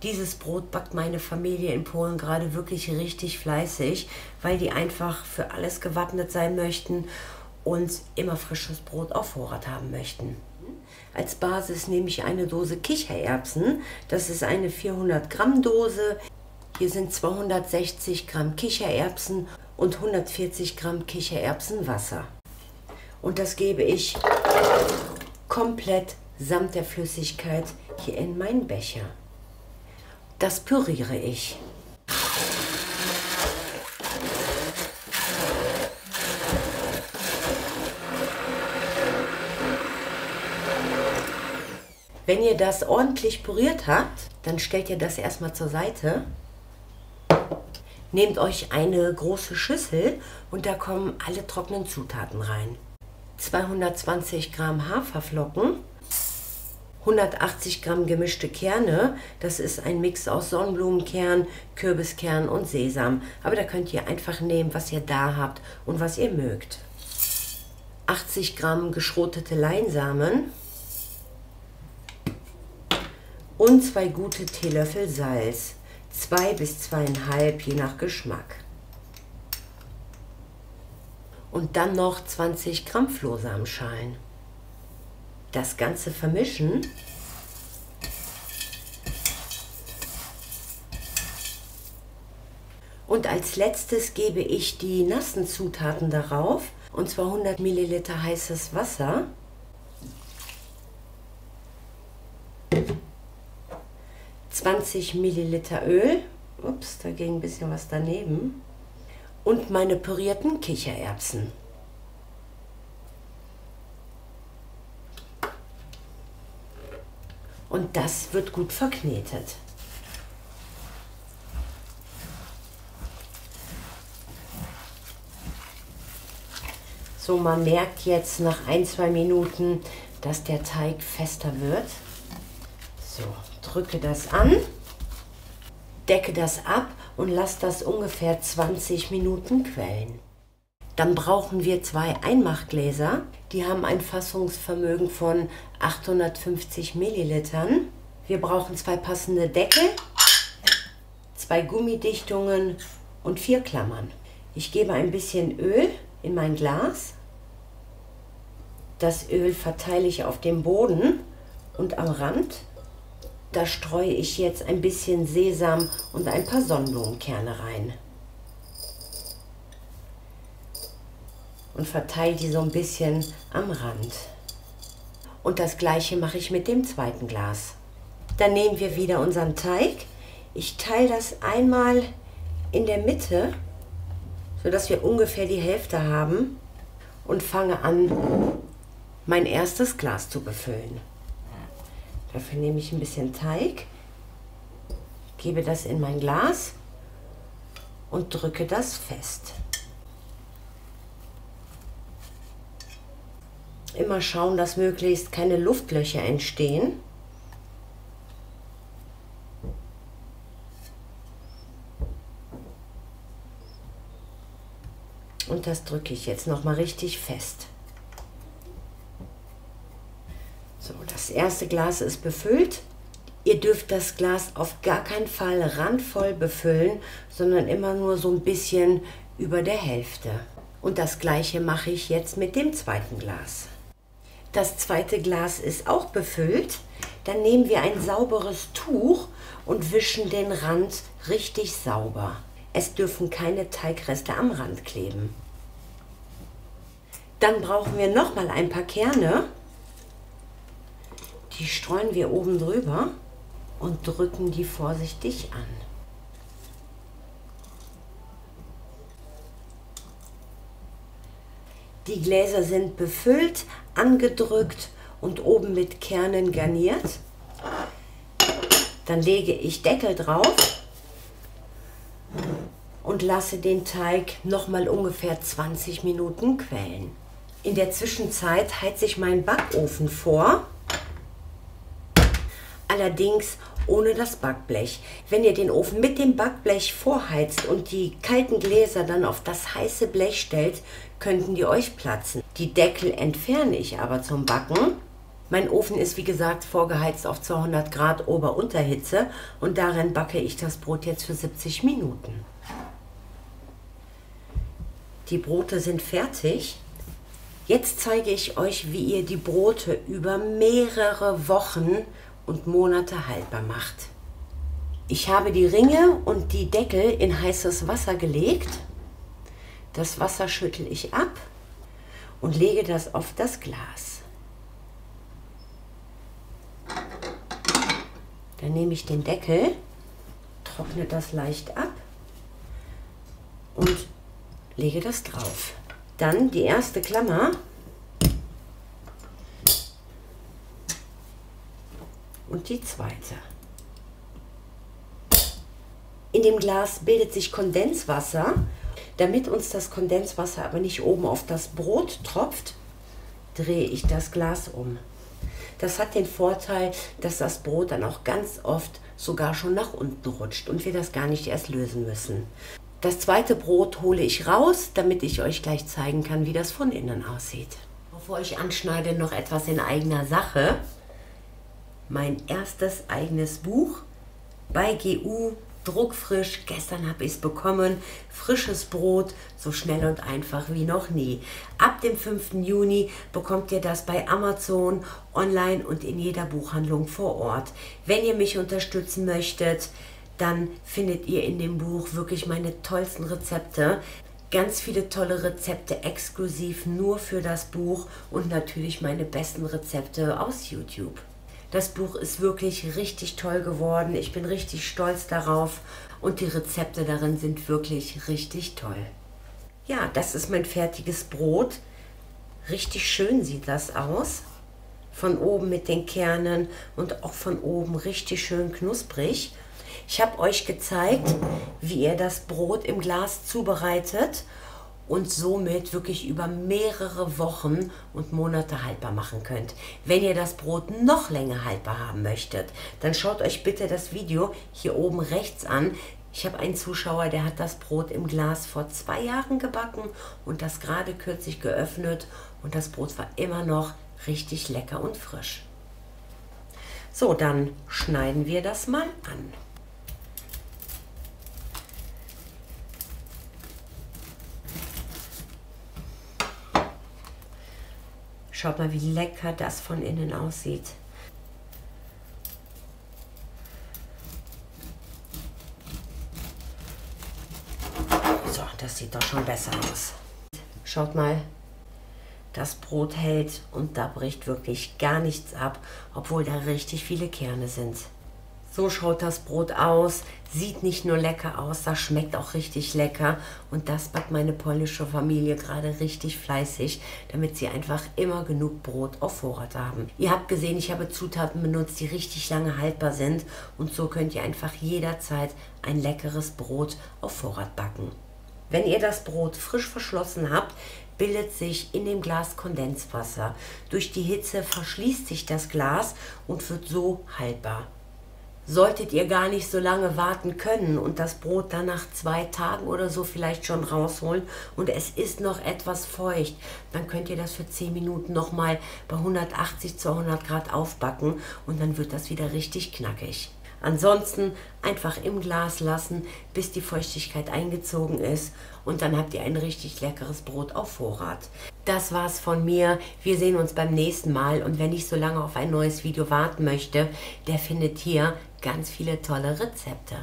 Dieses Brot backt meine Familie in Polen gerade wirklich richtig fleißig, weil die einfach für alles gewappnet sein möchten und immer frisches Brot auf Vorrat haben möchten. Als Basis nehme ich eine Dose Kichererbsen. Das ist eine 400 Gramm Dose. Hier sind 260 Gramm Kichererbsen und 140 Gramm Kichererbsenwasser. Und das gebe ich komplett samt der Flüssigkeit hier in meinen Becher. Das püriere ich. Wenn ihr das ordentlich püriert habt, dann stellt ihr das erstmal zur Seite. Nehmt euch eine große Schüssel und da kommen alle trockenen Zutaten rein. 220 Gramm Haferflocken, 180 Gramm gemischte Kerne, das ist ein Mix aus Sonnenblumenkern, Kürbiskern und Sesam. Aber da könnt ihr einfach nehmen, was ihr da habt und was ihr mögt. 80 Gramm geschrotete Leinsamen und 2 gute Teelöffel Salz, 2 bis 2,5 je nach Geschmack. Und dann noch 20 Gramm Flohsamenschalen. Das Ganze vermischen. Und als letztes gebe ich die nassen Zutaten darauf, und zwar 100 Milliliter heißes Wasser, 20 Milliliter Öl, ups, da ging ein bisschen was daneben, und meine pürierten Kichererbsen. Und das wird gut verknetet. So, man merkt jetzt nach 1-2 Minuten, dass der Teig fester wird. So, drücke das an, decke das ab und lasse das ungefähr 20 Minuten quellen. Dann brauchen wir 2 Einmachgläser. Die haben ein Fassungsvermögen von 850 Millilitern. Wir brauchen 2 passende Deckel, 2 Gummidichtungen und 4 Klammern. Ich gebe ein bisschen Öl in mein Glas. Das Öl verteile ich auf dem Boden und am Rand. Da streue ich jetzt ein bisschen Sesam und ein paar Sonnenblumenkerne rein. Und verteile die so ein bisschen am Rand. Und das gleiche mache ich mit dem zweiten Glas. Dann nehmen wir wieder unseren Teig. Ich teile das einmal in der Mitte, sodass wir ungefähr die Hälfte haben, und fange an, mein erstes Glas zu befüllen. Dafür nehme ich ein bisschen Teig, gebe das in mein Glas und drücke das fest. Immer schauen, dass möglichst keine Luftlöcher entstehen. Und das drücke ich jetzt noch mal richtig fest. So, das erste Glas ist befüllt. Ihr dürft das Glas auf gar keinen Fall randvoll befüllen, sondern immer nur so ein bisschen über der Hälfte. Und das gleiche mache ich jetzt mit dem zweiten Glas. Das zweite Glas ist auch befüllt. Dann nehmen wir ein sauberes Tuch und wischen den Rand richtig sauber. Es dürfen keine Teigreste am Rand kleben. Dann brauchen wir noch mal ein paar Kerne. Die streuen wir oben drüber und drücken die vorsichtig an. Die Gläser sind befüllt, angedrückt und oben mit Kernen garniert. Dann lege ich Deckel drauf und lasse den Teig noch mal ungefähr 20 Minuten quellen. In der Zwischenzeit heize ich meinen Backofen vor, allerdings ohne das Backblech. Wenn ihr den Ofen mit dem Backblech vorheizt und die kalten Gläser dann auf das heiße Blech stellt, könnten die euch platzen. Die Deckel entferne ich aber zum Backen Mein Ofen ist wie gesagt vorgeheizt auf 200 Grad Ober-Unterhitze und darin backe ich das Brot jetzt für 70 Minuten. Die Brote sind fertig. Jetzt zeige ich euch, wie ihr die Brote über mehrere Wochen und Monate haltbar macht. Ich habe die Ringe und die Deckel in heißes Wasser gelegt. Das Wasser schüttle ich ab und lege das auf das Glas. Dann nehme ich den Deckel, trockne das leicht ab und lege das drauf. Dann die erste Klammer und die zweite. In dem Glas bildet sich Kondenswasser. Damit uns das Kondenswasser aber nicht oben auf das Brot tropft, drehe ich das Glas um. Das hat den Vorteil, dass das Brot dann auch ganz oft sogar schon nach unten rutscht und wir das gar nicht erst lösen müssen. Das zweite Brot hole ich raus, damit ich euch gleich zeigen kann, wie das von innen aussieht. Bevor ich anschneide, noch etwas in eigener Sache. Mein erstes eigenes Buch bei GU, druckfrisch. Gestern habe ich es bekommen. Frisches Brot, so schnell und einfach wie noch nie. Ab dem 5. Juni bekommt ihr das bei Amazon, online und in jeder Buchhandlung vor Ort. Wenn ihr mich unterstützen möchtet, dann findet ihr in dem Buch wirklich meine tollsten Rezepte. Ganz viele tolle Rezepte exklusiv nur für das Buch und natürlich meine besten Rezepte aus YouTube. Das Buch ist wirklich richtig toll geworden. Ich bin richtig stolz darauf und die Rezepte darin sind wirklich richtig toll. Ja, das ist mein fertiges Brot. Richtig schön sieht das aus. Von oben mit den Kernen und auch von oben richtig schön knusprig. Ich habe euch gezeigt, wie ihr das Brot im Glas zubereitet und somit wirklich über mehrere Wochen und Monate haltbar machen könnt. Wenn ihr das Brot noch länger haltbar haben möchtet, dann schaut euch bitte das Video hier oben rechts an. Ich habe einen Zuschauer, der hat das Brot im Glas vor 2 Jahren gebacken und das gerade kürzlich geöffnet und das Brot war immer noch richtig lecker und frisch. So, dann schneiden wir das mal an. Schaut mal, wie lecker das von innen aussieht. So, das sieht doch schon besser aus. Schaut mal, das Brot hält und da bricht wirklich gar nichts ab, obwohl da richtig viele Kerne sind. So schaut das Brot aus, sieht nicht nur lecker aus, das schmeckt auch richtig lecker und das backt meine polnische Familie gerade richtig fleißig, damit sie einfach immer genug Brot auf Vorrat haben. Ihr habt gesehen, ich habe Zutaten benutzt, die richtig lange haltbar sind und so könnt ihr einfach jederzeit ein leckeres Brot auf Vorrat backen. Wenn ihr das Brot frisch verschlossen habt, bildet sich in dem Glas Kondenswasser. Durch die Hitze verschließt sich das Glas und wird so haltbar. Solltet ihr gar nicht so lange warten können und das Brot dann nach 2 Tagen oder so vielleicht schon rausholen und es ist noch etwas feucht, dann könnt ihr das für 10 Minuten nochmal bei 180 zu 100 Grad aufbacken und dann wird das wieder richtig knackig. Ansonsten einfach im Glas lassen, bis die Feuchtigkeit eingezogen ist und dann habt ihr ein richtig leckeres Brot auf Vorrat. Das war's von mir. Wir sehen uns beim nächsten Mal und wer nicht so lange auf ein neues Video warten möchte, der findet hier ganz viele tolle Rezepte.